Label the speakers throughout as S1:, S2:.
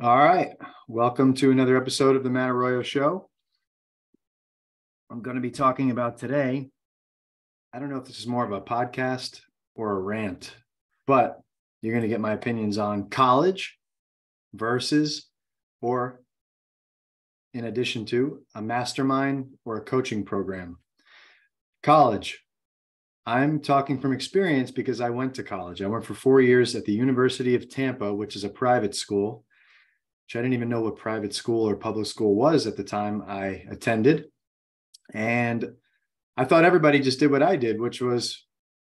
S1: All right. Welcome to another episode of the Arroyo Show. I'm going to be talking about today. I don't know if this is more of a podcast or a rant, but you're going to get my opinions on college versus, or in addition to, a mastermind or a coaching program. College. I'm talking from experience because I went to college. I went for 4 years at the University of Tampa, which is a private school. I didn't even know what private school or public school was at the time I attended. And I thought everybody just did what I did, which was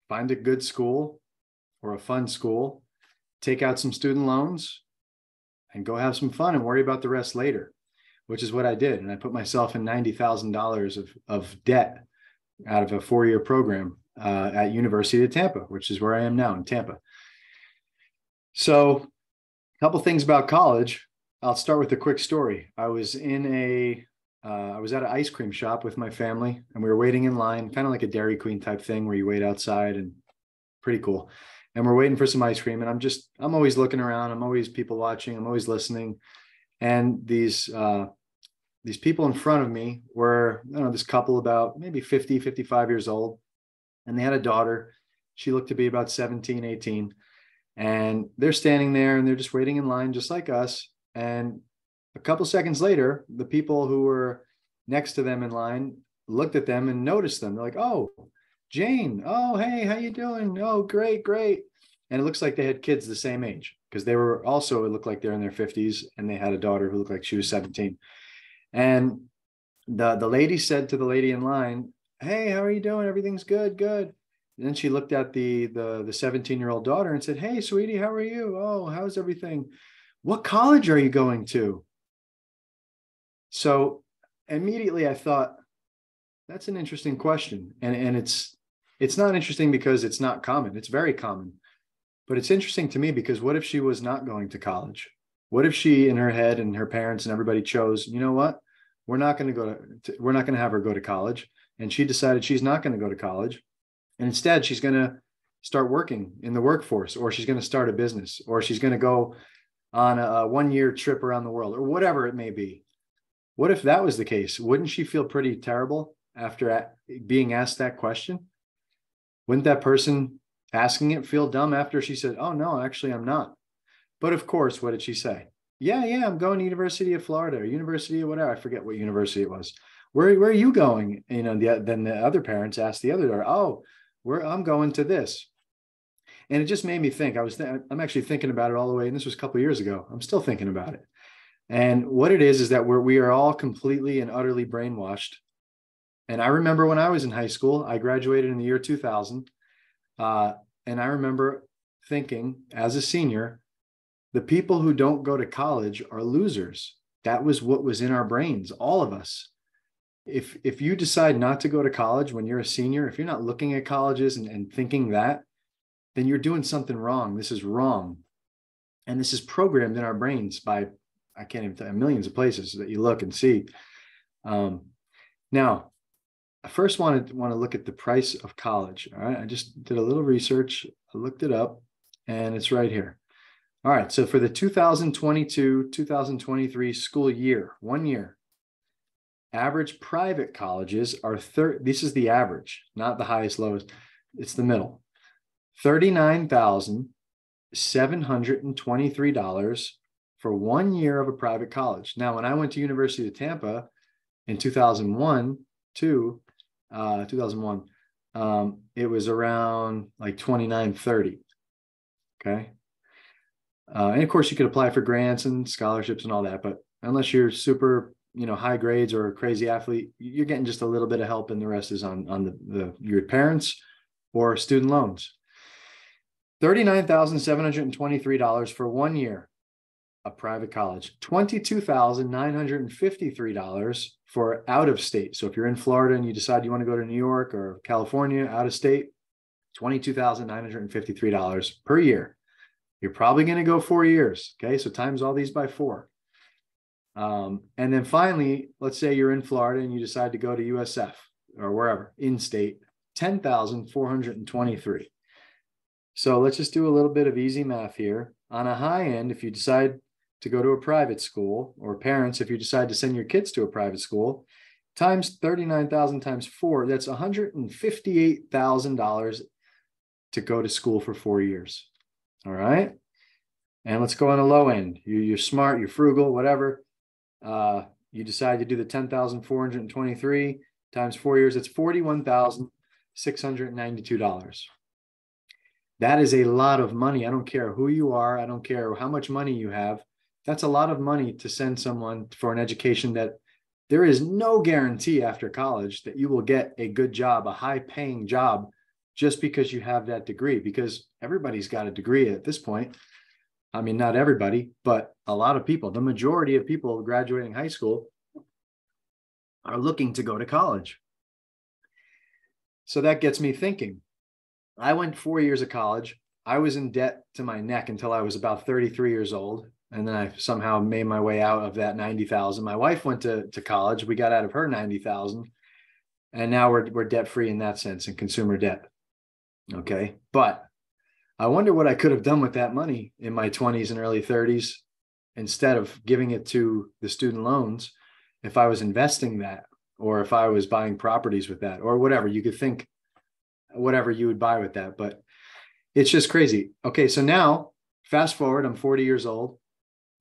S1: find a good school or a fun school, take out some student loans, and go have some fun and worry about the rest later, which is what I did. And I put myself in $90,000 of debt out of a 4-year program at University of Tampa, which is where I am now in Tampa. So a couple things about college. I'll start with a quick story. I was at an ice cream shop with my family, and we were waiting in line, kind of like a Dairy Queen type thing where you wait outside, and pretty cool. And we're waiting for some ice cream, and I'm always looking around. I'm always people watching. I'm always listening. And these people in front of me were, this couple about maybe 50, 55 years old, and they had a daughter. She looked to be about 17, 18. And they're standing there and they're just waiting in line, just like us. And a couple seconds later, the people who were next to them in line looked at them and noticed them. They're like, "Oh, Jane. Oh, hey, how you doing? Oh, great, great." And it looks like they had kids the same age, because they were also, it looked like they're in their 50s, and they had a daughter who looked like she was 17. And the lady said to the lady in line, "Hey, how are you doing? Everything's good, good." And then she looked at the 17-year-old daughter and said, "Hey, sweetie, how are you? Oh, how's everything? What college are you going to?" So immediately I thought, that's an interesting question. And it's not interesting because it's not common. It's very common. But it's interesting to me because what if she was not going to college? What if she, in her head, and her parents and everybody chose, you know what? We're not going to have her go to college. And she decided she's not going to go to college. And instead, she's going to start working in the workforce, or she's going to start a business, or she's going to go on a 1-year trip around the world, or whatever it may be. What if that was the case? Wouldn't she feel pretty terrible after being asked that question? Wouldn't that person asking it feel dumb after she said, "Oh, no, actually, I'm not"? But of course, what did she say? Yeah, I'm going to University of Florida, or University of whatever. I forget what university it was. Where are you going? Then the other parents asked the other daughter, "Oh, I'm going to this." And it just made me think. I'm actually thinking about it all the way. And this was a couple of years ago. I'm still thinking about it. And what it is that we are all completely and utterly brainwashed. And I remember when I was in high school, I graduated in the year 2000. And I remember thinking, as a senior, the people who don't go to college are losers. That was what was in our brains, all of us. If you decide not to go to college when you're a senior, if you're not looking at colleges and thinking that, then you're doing something wrong. This is wrong. And this is programmed in our brains by, I can't even tell you, millions of places that you look and see. Now, I first want to look at the price of college. All right. I just did a little research. I looked it up, and it's right here. All right. So for the 2022-2023 school year, 1 year, average private colleges are this is the average, not the highest, lowest. It's the middle. $39,723 for 1 year of a private college. Now, when I went to University of Tampa in 2001, it was around like $29,30. Okay. And of course, you could apply for grants and scholarships and all that, but unless you're super, high grades or a crazy athlete, you're getting just a little bit of help, and the rest is on your parents or student loans. $39,723 for 1 year of private college, $22,953 for out of state. So if you're in Florida and you decide you want to go to New York or California, out of state, $22,953 per year. You're probably going to go 4 years. Okay. So times all these by 4. And then finally, let's say you're in Florida and you decide to go to USF or wherever in state, $10,423. So let's just do a little bit of easy math here. On a high end, if you decide to go to a private school, or parents, if you decide to send your kids to a private school, times 39,000 times 4, that's $158,000 to go to school for 4 years. All right. And let's go on the low end. You're smart, you're frugal, whatever. You decide to do the 10,423 times 4 years. It's $41,692. That is a lot of money. I don't care who you are. I don't care how much money you have. That's a lot of money to send someone for an education that there is no guarantee after college that you will get a good job, a high-paying job, just because you have that degree, because everybody's got a degree at this point. I mean, not everybody, but a lot of people, the majority of people graduating high school are looking to go to college. So that gets me thinking. I went 4 years of college. I was in debt to my neck until I was about 33 years old. And then I somehow made my way out of that 90,000. My wife went to college. We got out of her 90,000. And now we're debt-free in that sense, in consumer debt. Okay. But I wonder what I could have done with that money in my 20s and early 30s, instead of giving it to the student loans, if I was investing that, or if I was buying properties with that, or whatever. You could think whatever you would buy with that, but it's just crazy. Okay. So now fast forward, I'm 40 years old,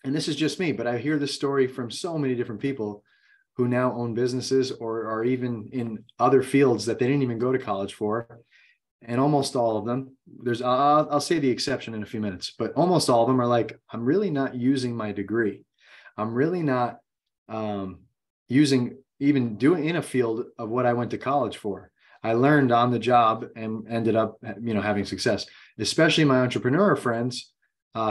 S1: and this is just me, but I hear this story from so many different people who now own businesses or are even in other fields that they didn't even go to college for. And almost all of them, I'll say the exception in a few minutes, but almost all of them are like, I'm really not using my degree. I'm really not even doing in a field of what I went to college for. I learned on the job and ended up, having success, especially my entrepreneur friends.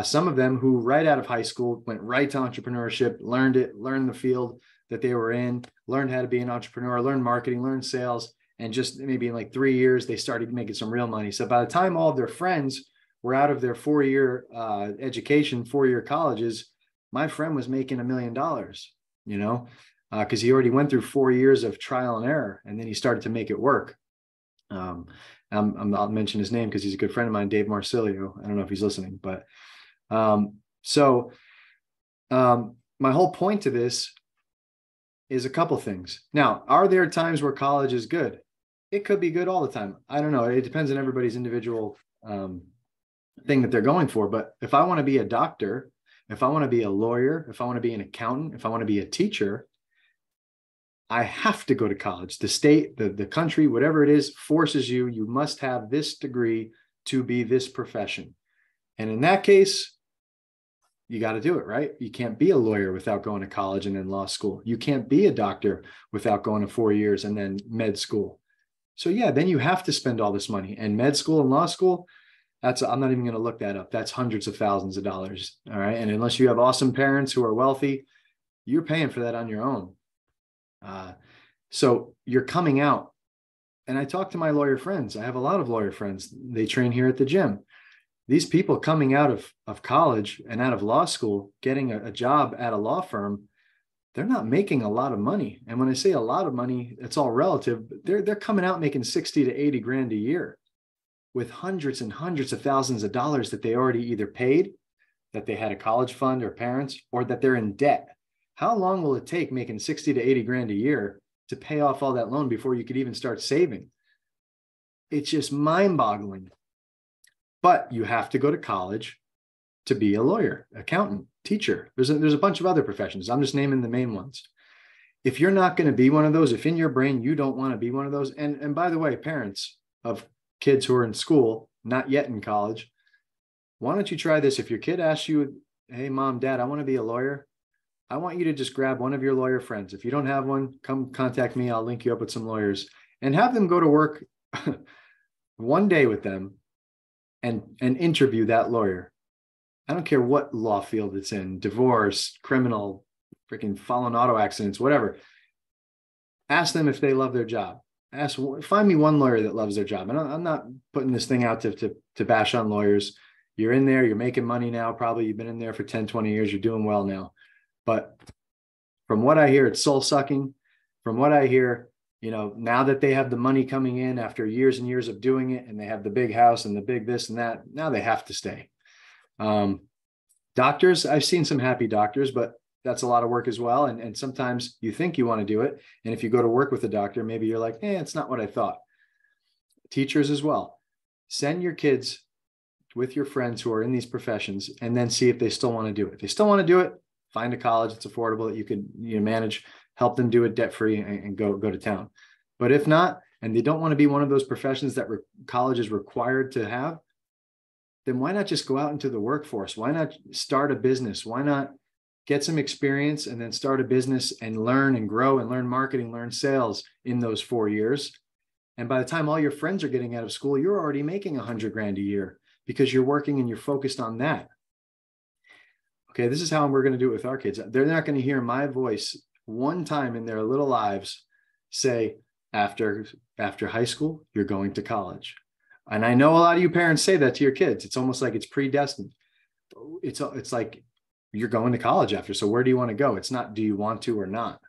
S1: Some of them who right out of high school went right to entrepreneurship, learned the field that they were in, learned how to be an entrepreneur, learned marketing, learned sales. And just maybe in like 3 years, they started making some real money. So by the time all of their friends were out of their 4-year education, 4-year colleges, my friend was making $1 million, because he already went through 4 years of trial and error, and then he started to make it work. I'll mention his name because he's a good friend of mine, Dave Marsilio. I don't know if he's listening, but my whole point to this is a couple things. Now, are there times where college is good? It could be good all the time. I don't know. It depends on everybody's individual thing that they're going for. But if I want to be a doctor, if I want to be a lawyer, if I want to be an accountant, if I want to be a teacher, I have to go to college. The state, the country, whatever it is, forces you. You must have this degree to be this profession. And in that case, you got to do it, right? You can't be a lawyer without going to college and then law school. You can't be a doctor without going to 4 years and then med school. So yeah, then you have to spend all this money. And med school and law school, I'm not even going to look that up. That's hundreds of thousands of dollars. All right. And unless you have awesome parents who are wealthy, you're paying for that on your own. So you're coming out. And I talk to my lawyer friends. I have a lot of lawyer friends. They train here at the gym. These people coming out of college and out of law school, getting a job at a law firm, they're not making a lot of money. And when I say a lot of money, it's all relative. They're coming out making 60 to 80 grand a year with hundreds and hundreds of thousands of dollars that they already either paid, that they had a college fund or parents, or that they're in debt. How long will it take making 60 to 80 grand a year to pay off all that loan before you could even start saving? It's just mind-boggling. But you have to go to college to be a lawyer, accountant, teacher. There's a bunch of other professions. I'm just naming the main ones. If you're not going to be one of those, if in your brain you don't want to be one of those, and by the way, parents of kids who are in school, not yet in college, why don't you try this? If your kid asks you, hey, mom, dad, I want to be a lawyer, I want you to just grab one of your lawyer friends. If you don't have one, come contact me. I'll link you up with some lawyers and have them go to work one day with them and interview that lawyer. I don't care what law field it's in, divorce, criminal, freaking fallen auto accidents, whatever. Ask them if they love their job. Find me one lawyer that loves their job. And I'm not putting this thing out to bash on lawyers. You're in there, you're making money now. Probably you've been in there for 10, 20 years. You're doing well now. But from what I hear, it's soul sucking. From what I hear, now that they have the money coming in after years and years of doing it, and they have the big house and the big this and that, now they have to stay. Doctors, I've seen some happy doctors, but that's a lot of work as well. And sometimes you think you want to do it. And if you go to work with a doctor, maybe you're like, it's not what I thought. Teachers as well. Send your kids with your friends who are in these professions and then see if they still want to do it. If they still want to do it, find a college that's affordable that you can manage, help them do it debt-free and go to town. But if not, and they don't want to be one of those professions that college is required to have, then why not just go out into the workforce? Why not start a business? Why not get some experience and then start a business and learn and grow and learn marketing, learn sales in those 4 years? And by the time all your friends are getting out of school, you're already making $100,000 a year because you're working and you're focused on that. Okay, this is how we're going to do it with our kids. They're not going to hear my voice one time in their little lives say, after high school, you're going to college. And I know a lot of you parents say that to your kids. It's almost like it's predestined. It's like you're going to college after. So where do you want to go? It's not, do you want to or not?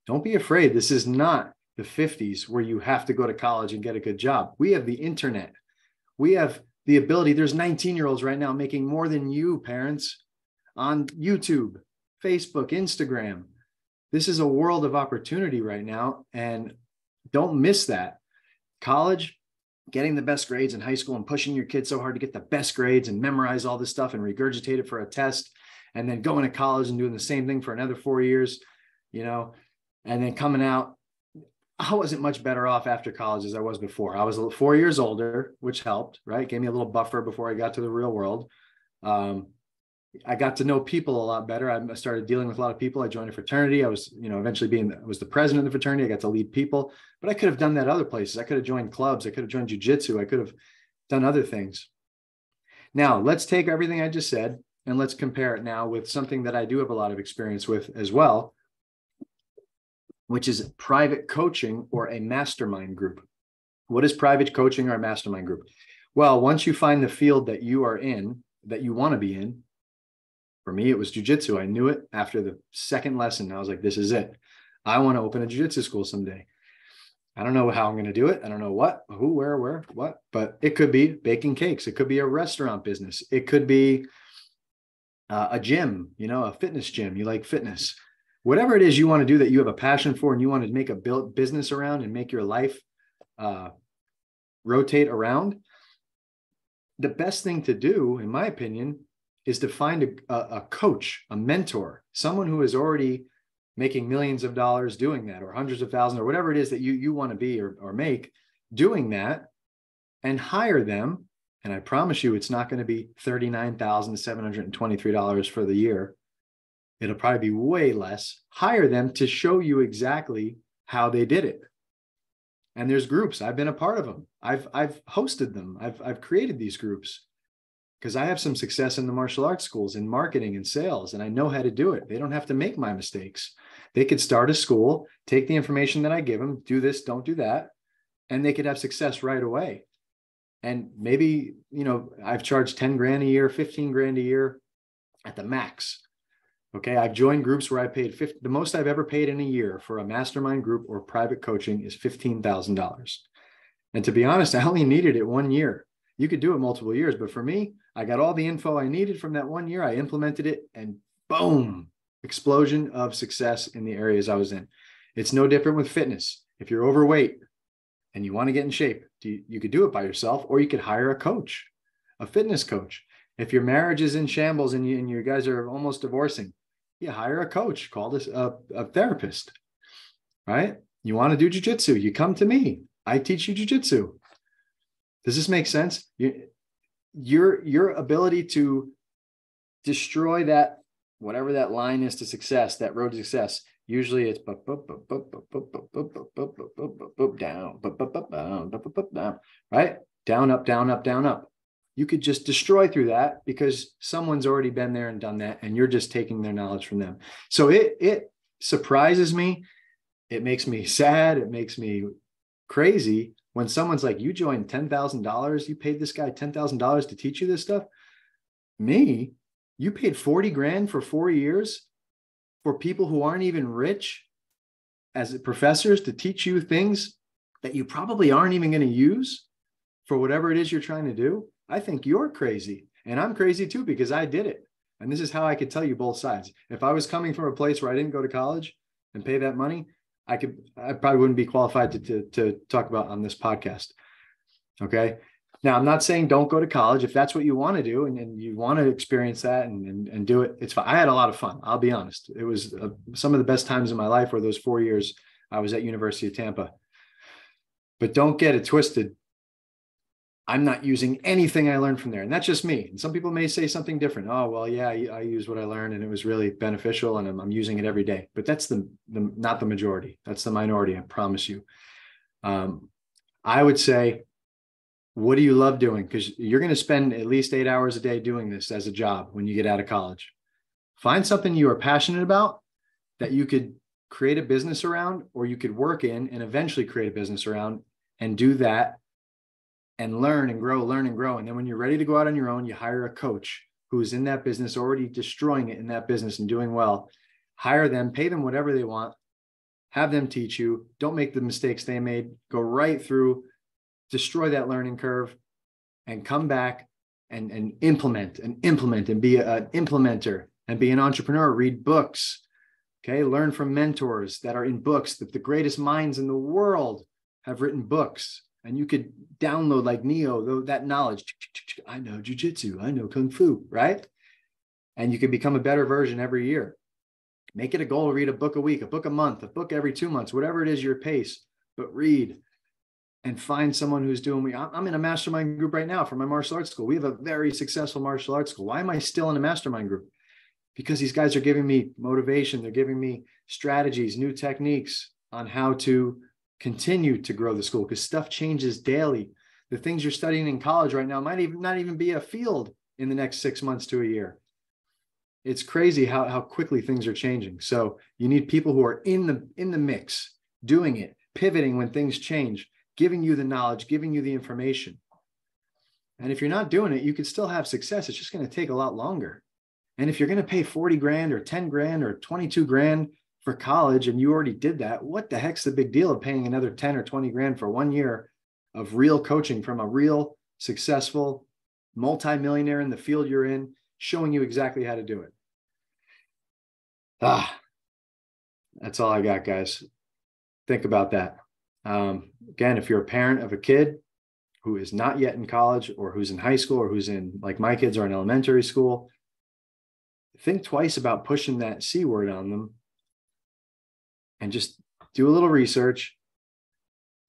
S1: Don't be afraid. This is not the 50s where you have to go to college and get a good job. We have the internet. We have the ability. There's 19-year-olds right now making more than you, parents, on YouTube, Facebook, Instagram. This is a world of opportunity right now. And don't miss that. College, getting the best grades in high school and pushing your kids so hard to get the best grades and memorize all this stuff and regurgitate it for a test, and then going to college and doing the same thing for another 4 years, and then coming out. I wasn't much better off after college as I was before. I was 4 years older, which helped, right? Gave me a little buffer before I got to the real world. I got to know people a lot better. I started dealing with a lot of people. I joined a fraternity. I was, eventually I was the president of the fraternity. I got to lead people, but I could have done that other places. I could have joined clubs. I could have joined jujitsu. I could have done other things. Now let's take everything I just said and let's compare it now with something that I do have a lot of experience with as well, which is private coaching or a mastermind group. What is private coaching or a mastermind group? Well, once you find the field that you are in, that you want to be in, for me, it was jujitsu. I knew it after the second lesson. I was like, this is it. I want to open a jujitsu school someday. I don't know how I'm going to do it. I don't know what, who, where, what, but it could be baking cakes. It could be a restaurant business. It could be a gym, a fitness gym. You like fitness. Whatever it is you want to do that you have a passion for and you want to make a business around and make your life rotate around, the best thing to do, in my opinion, is to find a coach, a mentor, someone who is already making millions of dollars doing that, or hundreds of thousands, or whatever it is that you want to be or make doing that, and hire them. And I promise you, it's not going to be $39,723 for the year. It'll probably be way less. Hire them to show you exactly how they did it. And there's groups. I've been a part of them. I've hosted them. I've created these groups because I have some success in the martial arts schools in marketing and sales, and I know how to do it. They don't have to make my mistakes. They could start a school, take the information that I give them, do this, don't do that, and they could have success right away. And maybe, I've charged 10 grand a year, 15 grand a year at the max. Okay. I've joined groups where I paid the most I've ever paid in a year for a mastermind group or private coaching is $15,000. And to be honest, I only needed it 1 year. You could do it multiple years, but for me, I got all the info I needed from that 1 year. I implemented it and boom, explosion of success in the areas I was in. It's no different with fitness. If you're overweight and you want to get in shape, you could do it by yourself, or you could hire a coach, a fitness coach. If your marriage is in shambles and you guys are almost divorcing, you hire a coach, call this a therapist, right? You want to do jujitsu, you come to me. I teach you jujitsu. Does this make sense? Your ability to destroy that, whatever that line is to success, that road to success, usually it's down, right? Down, up, down, up, down, up. You could just destroy through that because someone's already been there and done that, and you're just taking their knowledge from them. So it surprises me. It makes me sad. It makes me crazy when someone's like, you joined $10,000. You paid this guy $10,000 to teach you this stuff. Me, you paid 40 grand for 4 years for people who aren't even rich as professors to teach you things that you probably aren't even going to use for whatever it is you're trying to do. I think you're crazy, and I'm crazy too, because I did it. And this is how I could tell you both sides. If I was coming from a place where I didn't go to college and pay that money, I probably wouldn't be qualified to talk about on this podcast. Okay. Now, I'm not saying don't go to college. If that's what you want to do and you want to experience that and do it, it's fine. I had a lot of fun. I'll be honest. It was some of the best times in my life were those 4 years I was at University of Tampa. But don't get it twisted. I'm not using anything I learned from there. And that's just me. And some people may say something different. Oh, well, yeah, I used what I learned and it was really beneficial and I'm using it every day. But that's not the majority. That's the minority, I promise you. I would say, what do you love doing? Because you're going to spend at least 8 hours a day doing this as a job when you get out of college. Find something you are passionate about that you could create a business around, or you could work in and eventually create a business around and do that and learn and grow. And then when you're ready to go out on your own, you hire a coach who is in that business, already destroying it in that business and doing well. Hire them, pay them whatever they want, have them teach you. Don't make the mistakes they made. Go right through, destroy that learning curve, and come back and implement and be an implementer and be an entrepreneur. Read books. Okay. Learn from mentors that are in books, that the greatest minds in the world have written books. And you could download like Neo, that knowledge. I know jujitsu, I know kung fu, right? And you can become a better version every year. Make it a goal to read a book a week, a book a month, a book every 2 months, whatever it is your pace, but read and find someone who's doing. I'm in a mastermind group right now for my martial arts school. We have a very successful martial arts school. Why am I still in a mastermind group? Because these guys are giving me motivation. They're giving me strategies, new techniques on how to continue to grow the school, because stuff changes daily. The things you're studying in college right now might not even be a field in the next 6 months to a year. It's crazy how quickly things are changing. So you need people who are in the mix, doing it, pivoting when things change, giving you the knowledge, giving you the information. And if you're not doing it, you could still have success. It's just going to take a lot longer. And if you're going to pay 40 grand or 10 grand or 22 grand for college, and you already did that, what the heck's the big deal of paying another 10 or 20 grand for 1 year of real coaching from a real successful multimillionaire in the field you're in, showing you exactly how to do it? That's all I got, guys. Think about that. Again, if you're a parent of a kid who is not yet in college, or who's in high school, or who's in, like my kids are in elementary school, think twice about pushing that C word on them. And just do a little research.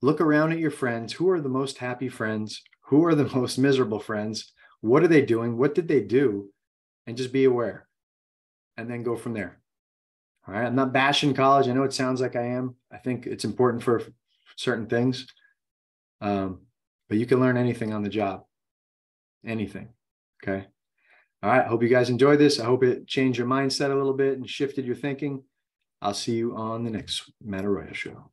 S1: Look around at your friends. Who are the most happy friends? Who are the most miserable friends? What are they doing? What did they do? And just be aware. And then go from there. All right. I'm not bashing college. I know it sounds like I am. I think it's important for certain things. But you can learn anything on the job. Anything. Okay. All right. Hope you guys enjoyed this. I hope it changed your mindset a little bit and shifted your thinking. I'll see you on the next Matt Arroyo show.